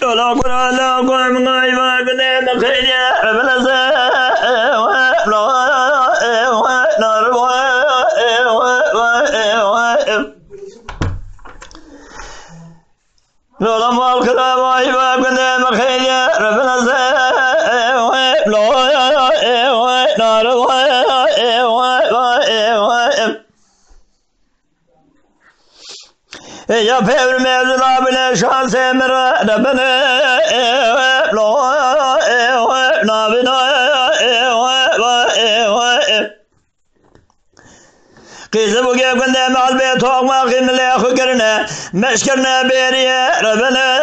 لولا كنا لا قوم غيما قدام خير بلزا لولا مال كلام غيما قدام خير بلزا يا فير ميزنا بنا شان سمر ربنا لا بنا قيس بوجي كنا مع البيت وما قيم لا خكرنا مشكرنا بيري ربنا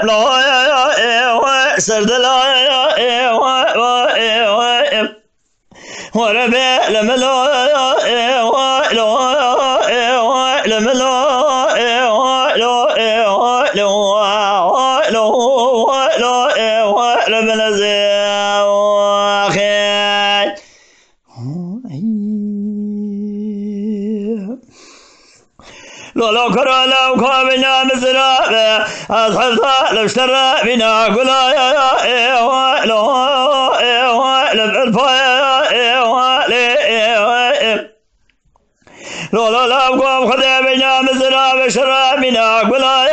لا سرد لا وربي لملا لو كرا لو كامنا مزرعة أصحاب لشترى بنا قلا لو قام خذ بنا مزرعة بشرى بنا قلا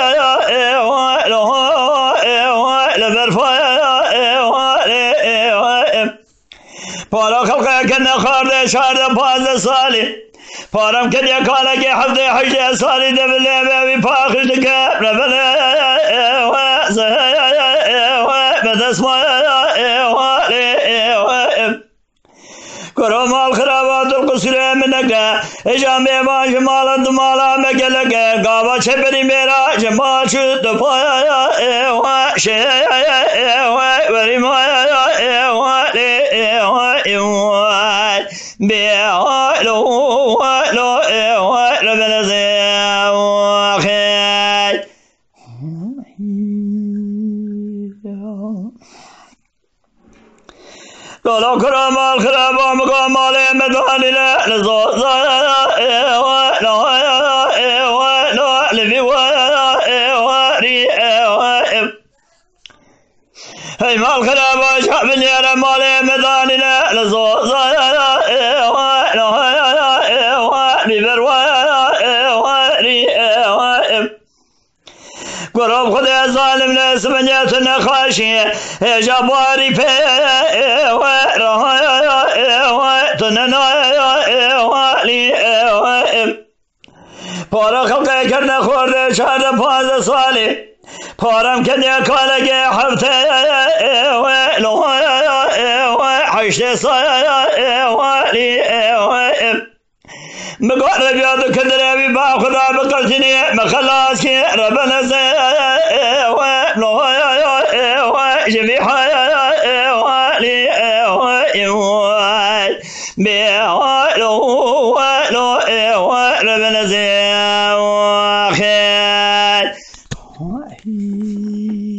فلا خلق كنا خارج شهر باز صالح فارم كذا قال كي حفظ حج صالح دبل بابي فاخر دكاب ربنا بدسما كرم الخرابات القصر منك إجامة ما جمال دمالا مجلك قابا شبري ميرا جمال شد فايا شيء ورما ربنا زاوخي لو كرم الخراب ومقام عليه مدواني لزوز هاي مال خراب وشعب نيرا مالي مدواني لزوز قرب خدا ظالم ناس بنياتنا خاشية يا جباري في پارا خلقه کرده خورده شهر پاز صالح پارم کنده کالگه هفته حشت صالی مقرر بیاد کدره بی با خدا بقلتنی مخلاص کی ربنا زي جميع ربنا زي